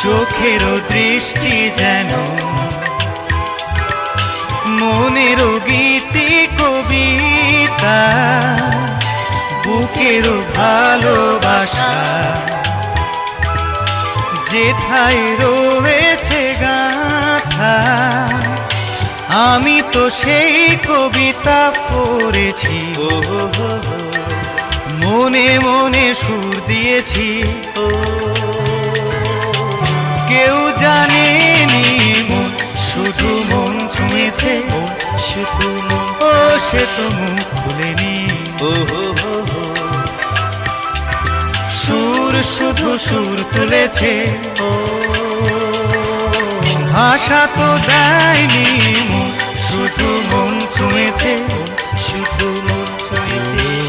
চোখেরও দৃষ্টি যেন মনেরও গীতি কবিতা, বুকেরও ভালোবাসা যেথায় রয়েছে গাথা। আমি তো সেই কবিতা পড়েছি, মনে মনে সুর দিয়েছি। কেউ জানেনি মন, শুধু মন ছুঁয়েছে, শুধু ও সে তো মুখ খুলেনি। সুর শুধু সুর তুলেছে, ভাষা তো দেয়নি মন, শুধু মন ছুঁয়েছে, শুধু মন ছুঁয়েছে।